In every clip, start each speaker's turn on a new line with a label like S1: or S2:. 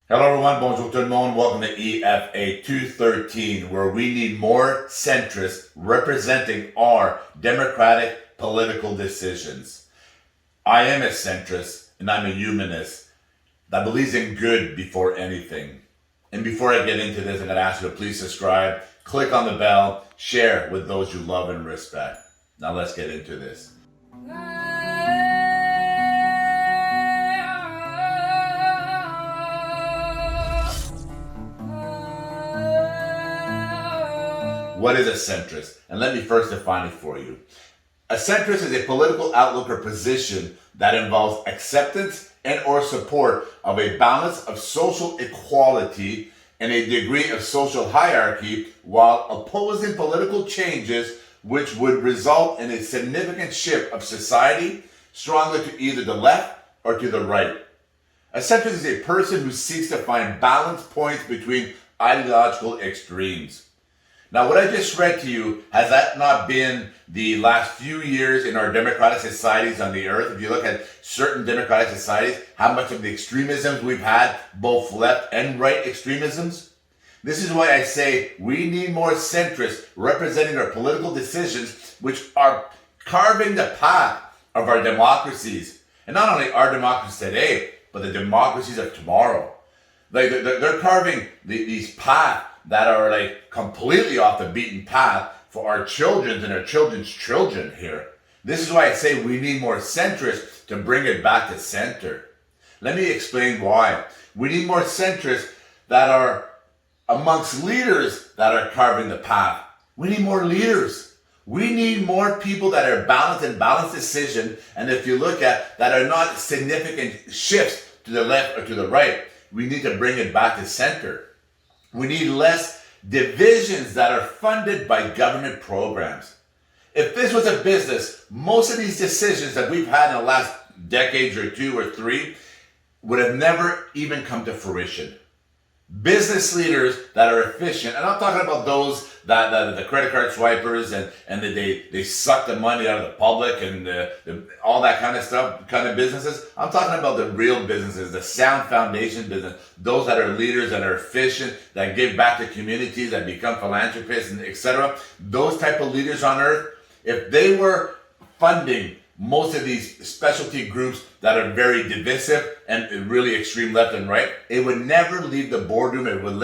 S1: Hello everyone, bonjour tout le monde. Welcome to EFA 213, where we need more centrists representing our democratic political decisions. I am a centrist and I'm a humanist that believes in good before anything. And before I get into this, I'm going to ask you to please subscribe, click on the bell, share with those you love and respect. Now let's get into this. What is a centrist? And let me first define it for you. A centrist is a political outlook or position that involves acceptance and or support of a balance of social equality and a degree of social hierarchy while opposing political changes which would result in a significant shift of society strongly to either the left or to the right. A centrist is a person who seeks to find balance points between ideological extremes. Now, what I just read to you, has that not been the last few years in our democratic societies on the earth? If you look at certain democratic societies, how much of the extremisms we've had, both left and right extremisms? This is why I say we need more centrists representing our political decisions, which are carving the path of our democracies. And not only our democracies today, but the democracies of tomorrow. Like they're carving these paths that are like completely off the beaten path for our children and our children's children here. This is why I say we need more centrists to bring it back to center. Let me explain why. We need more centrists that are amongst leaders that are carving the path. We need more leaders. We need more people that are balanced and balanced decision. And if you look at that are not significant shifts to the left or to the right, we need to bring it back to center. We need less divisions that are funded by government programs. If this was a business, most of these decisions that we've had in the last decades or two or three would have never even come to fruition. Business leaders that are efficient, and I'm talking about those that the credit card swipers and they suck the money out of the public and all that kind of stuff, kind of businesses. I'm talking about the real businesses, the sound foundation business, those that are leaders, that are efficient, that give back to communities, that become philanthropists, and etc. Those type of leaders on earth, if they were funding most of these specialty groups that are very divisive and really extreme left and right, it would never leave the boardroom. It would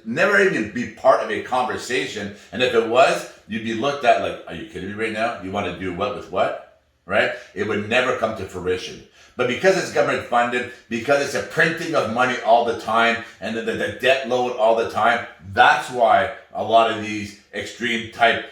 S1: never even be part of a conversation. And if it was, you'd be looked at like, are you kidding me right now? You want to do what with what? Right? It would never come to fruition. But because it's government funded, because it's a printing of money all the time and the debt load all the time, that's why a lot of these extreme type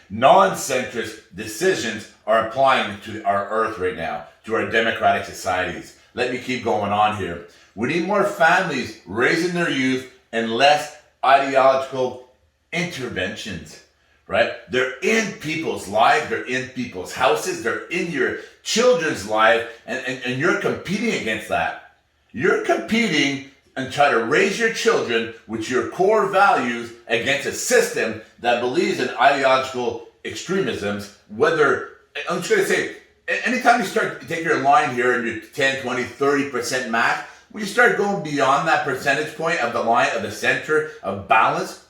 S1: non-centrist decisions are applying to our earth right now, to our democratic societies. Let me keep going on here. We need more families raising their youth and less ideological interventions, right? They're in people's lives, they're in people's houses, they're in your children's life, and you're competing against that. You're competing and try to raise your children with your core values against a system that believes in ideological extremisms. Whether, I'm just going to say, anytime you start to take your line here and your 10, 20, 30% max, when you start going beyond that percentage point of the line of the center of balance,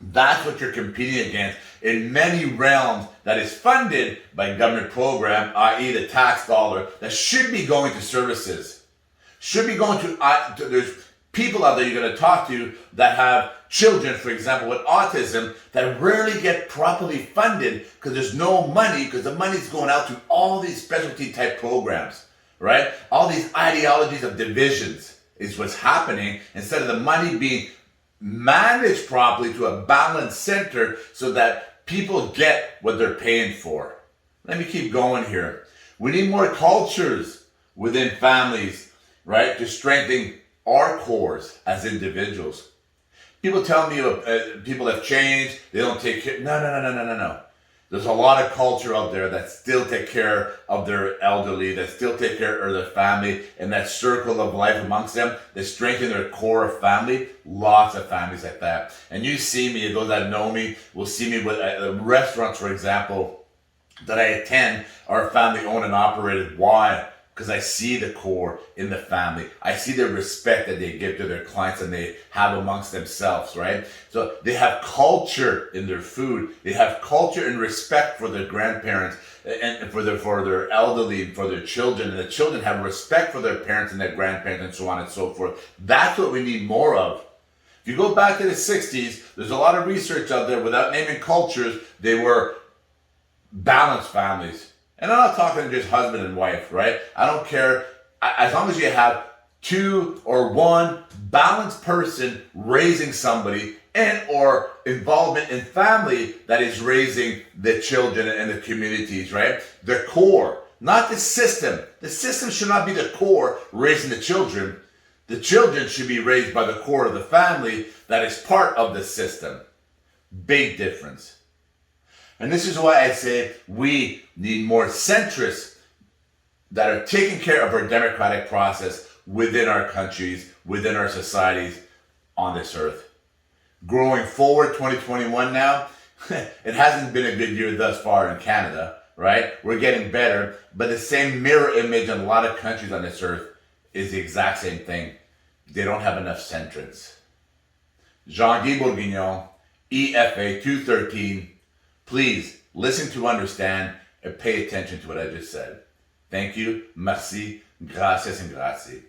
S1: that's what you're competing against in many realms that is funded by government program, i.e. the tax dollar, that should be going to services. Should be going to there's people out there you're going to talk to that have children, for example, with autism that rarely get properly funded because there's no money, because the money's going out to all these specialty type programs, right? All these ideologies of divisions is what's happening instead of the money being managed properly to a balanced center so that people get what they're paying for. Let me keep going here. We need more cultures within families, right, to strengthen our cores as individuals. People tell me people have changed, they don't take care. No. There's a lot of culture out there that still take care of their elderly, that still take care of their family, and that circle of life amongst them, they strengthen their core of family. Lots of families like that. And you see me, those that know me will see me with restaurants, for example, that I attend are family owned and operated. Why? because I see the core in the family. I see the respect that they give to their clients and they have amongst themselves, right? So they have culture in their food. They have culture and respect for their grandparents and for their elderly, for their children. And the children have respect for their parents and their grandparents and so on and so forth. That's what we need more of. If you go back to the 60s, there's a lot of research out there, without naming cultures, they were balanced families. And I'm not talking just husband and wife, right? I don't care. As long as you have two or one balanced person raising somebody and or involvement in family that is raising the children and the communities, right? The core, not the system. The system should not be the core raising the children. The children should be raised by the core of the family that is part of the system. Big difference. And this is why I say we need more centrists that are taking care of our democratic process within our countries, within our societies on this earth. Growing forward, 2021 now, it hasn't been a good year thus far in Canada, right? We're getting better, but the same mirror image in a lot of countries on this earth is the exact same thing. They don't have enough centrists. Jean-Guy Bourguignon, EFA 213. Please listen to understand and pay attention to what I just said. Thank you. Merci. Gracias and grazie.